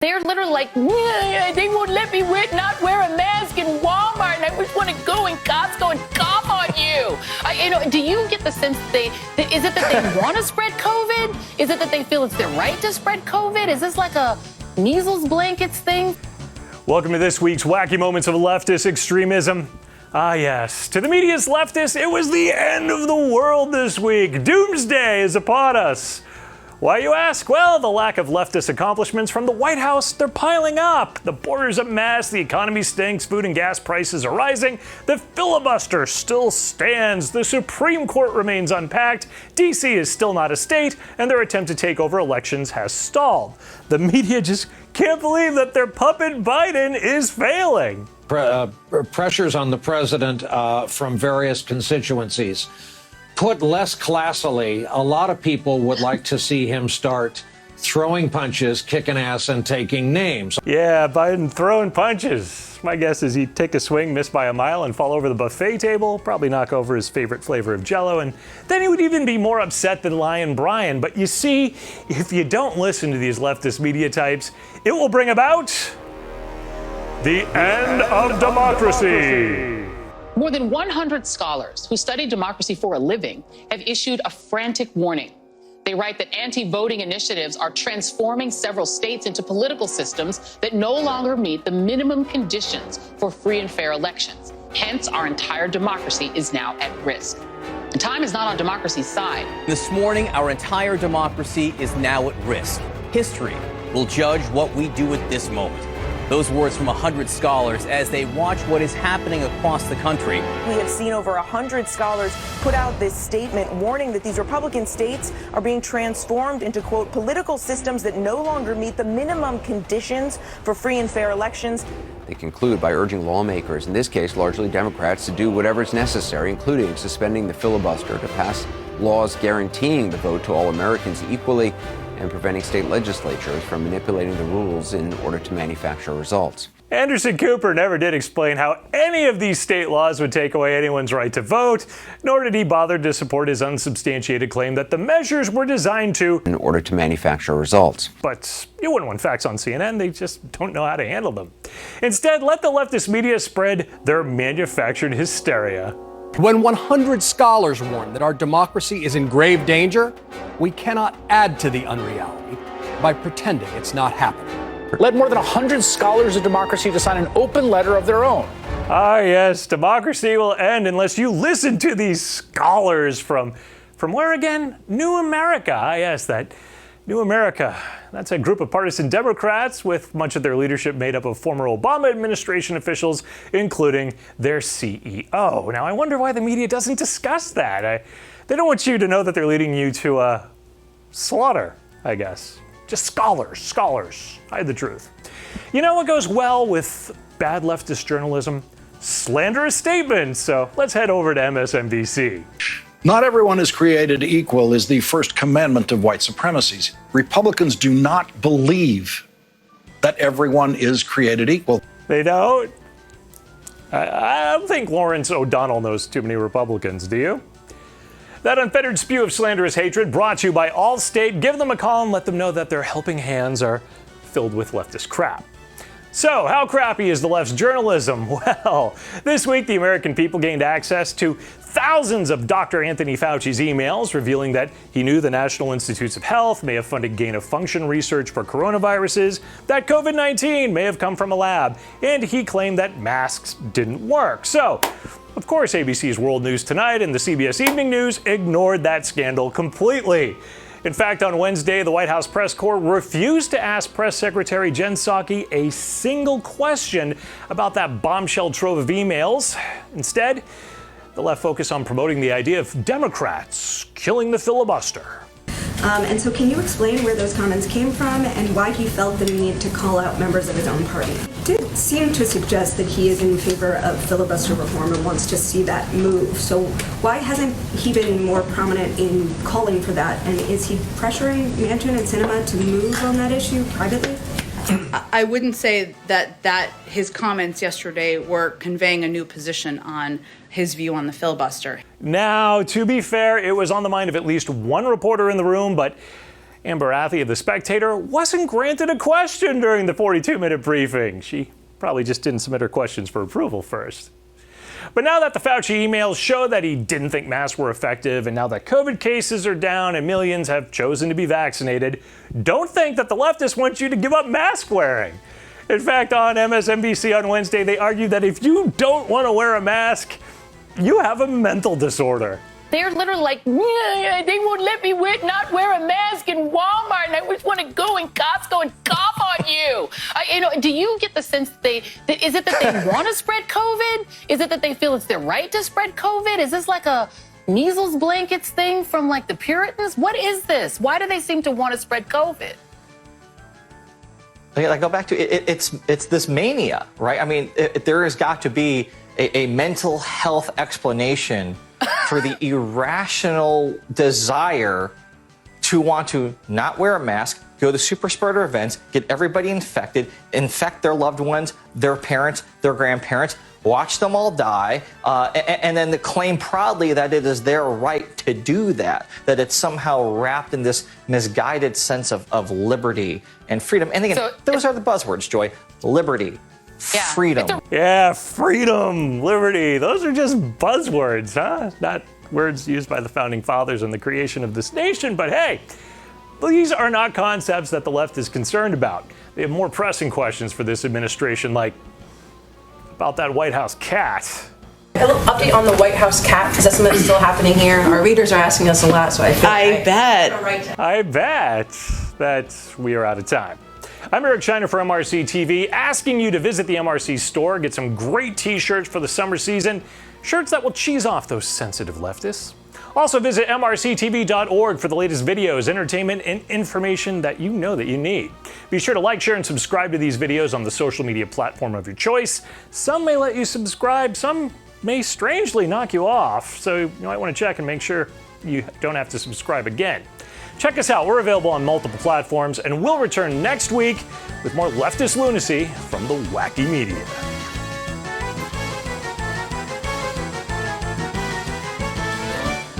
They're literally like, they won't let me not wear a mask in Walmart, and I just want to go in Costco and cough on you. Do you get the sense that is it that they want to spread COVID? Is it that they feel it's their right to spread COVID? Is this like a measles blankets thing? Welcome to this week's Wacky Moments of Leftist Extremism. Ah, yes. To the media's leftists, it was the end of the world this week. Doomsday is upon us. Why, you ask? Well, the lack of leftist accomplishments from the White House, they're piling up. The border's a mess, the economy stinks, food and gas prices are rising, the filibuster still stands, the Supreme Court remains unpacked, D.C. is still not a state, and their attempt to take over elections has stalled. The media just can't believe that their puppet Biden is failing. Pressures on the president from various constituencies. Put less classily, a lot of people would like to see him start throwing punches, kicking ass, and taking names. Yeah, Biden throwing punches. My guess is he'd take a swing, miss by a mile, and fall over the buffet table, probably knock over his favorite flavor of Jell-O, and then he would even be more upset than Lion Brian. But you see, if you don't listen to these leftist media types, it will bring about the end of democracy. More than 100 scholars who study democracy for a living have issued a frantic warning. They write that anti-voting initiatives are transforming several states into political systems that no longer meet the minimum conditions for free and fair elections. Hence, our entire democracy is now at risk. And time is not on democracy's side. This morning, our entire democracy is now at risk. History will judge what we do at this moment. Those words from 100 scholars as they watch what is happening across the country. We have seen over 100 scholars put out this statement warning that these Republican states are being transformed into, quote, political systems that no longer meet the minimum conditions for free and fair elections. They conclude by urging lawmakers, in this case largely Democrats, to do whatever is necessary, including suspending the filibuster to pass laws guaranteeing the vote to all Americans equally and preventing state legislatures from manipulating the rules in order to manufacture results. Anderson Cooper never did explain how any of these state laws would take away anyone's right to vote, nor did he bother to support his unsubstantiated claim that the measures were designed to in order to manufacture results. But you wouldn't want facts on CNN, they just don't know how to handle them. Instead, let the leftist media spread their manufactured hysteria. When 100 scholars warn that our democracy is in grave danger, we cannot add to the unreality by pretending it's not happening. Led more than 100 scholars of democracy to sign an open letter of their own. Ah, yes, democracy will end unless you listen to these scholars from where again? New America. Ah, yes, that New America. That's a group of partisan Democrats with much of their leadership made up of former Obama administration officials, including their CEO. Now, I wonder why the media doesn't discuss that. They don't want you to know that they're leading you to slaughter, I guess. Just scholars. Hide the truth. You know what goes well with bad leftist journalism? Slanderous statements. So let's head over to MSNBC. Not everyone is created equal is the first commandment of white supremacy. Republicans do not believe that everyone is created equal. They don't? I don't think Lawrence O'Donnell knows too many Republicans, do you? That unfettered spew of slanderous hatred brought to you by Allstate. Give them a call and let them know that their helping hands are filled with leftist crap. So, how crappy is the left's journalism? Well, this week the American people gained access to thousands of Dr. Anthony Fauci's emails revealing that he knew the National Institutes of Health may have funded gain-of-function research for coronaviruses, that COVID-19 may have come from a lab, and he claimed that masks didn't work. So, of course, ABC's World News Tonight and the CBS Evening News ignored that scandal completely. In fact, on Wednesday, the White House press corps refused to ask Press Secretary Jen Psaki a single question about that bombshell trove of emails. Instead, the left focused on promoting the idea of Democrats killing the filibuster. And so can you explain where those comments came from and why he felt the need to call out members of his own party? It did seem to suggest that he is in favor of filibuster reform and wants to see that move. So why hasn't he been more prominent in calling for that? And is he pressuring Manchin and Sinema to move on that issue privately? I wouldn't say that his comments yesterday were conveying a new position on his view on the filibuster. Now, to be fair, it was on the mind of at least one reporter in the room, but Amber Athey of The Spectator wasn't granted a question during the 42-minute briefing. She probably just didn't submit her questions for approval first. But now that the Fauci emails show that he didn't think masks were effective, and now that COVID cases are down and millions have chosen to be vaccinated, don't think that the leftists want you to give up mask wearing. In fact, on MSNBC on Wednesday, they argued that if you don't want to wear a mask, you have a mental disorder. They're literally like, yeah, they won't let me not wear a mask in Walmart, and I just want to go in Costco and cough on you. Do you get the sense that is it that they want to spread COVID? Is it that they feel it's their right to spread COVID? Is this like a measles blankets thing from like the Puritans? What is this? Why do they seem to want to spread COVID? I go back to it's this mania, right? I mean, there has got to be a mental health explanation for the irrational desire to want to not wear a mask, go to super spreader events, get everybody infected, infect their loved ones, their parents, their grandparents, watch them all die, and then to claim proudly that it is their right to do that it's somehow wrapped in this misguided sense of liberty and freedom. And again, those are the buzzwords, Joy. Liberty. Yeah, freedom. Yeah, freedom, liberty. Those are just buzzwords, huh? Not words used by the founding fathers in the creation of this nation, but hey, these are not concepts that the left is concerned about. They have more pressing questions for this administration, like about that White House cat. A little update on the White House cat, because that's something that's still happening here. Our readers are asking us a lot, so I bet that we are out of time. I'm Eric Shiner for MRC-TV, asking you to visit the MRC Store, get some great t-shirts for the summer season, shirts that will cheese off those sensitive leftists. Also visit MRCTV.org for the latest videos, entertainment, and information that you know that you need. Be sure to like, share, and subscribe to these videos on the social media platform of your choice. Some may let you subscribe, some may strangely knock you off, so you might want to check and make sure you don't have to subscribe again. Check us out. We're available on multiple platforms, and we'll return next week with more leftist lunacy from the Wacky media.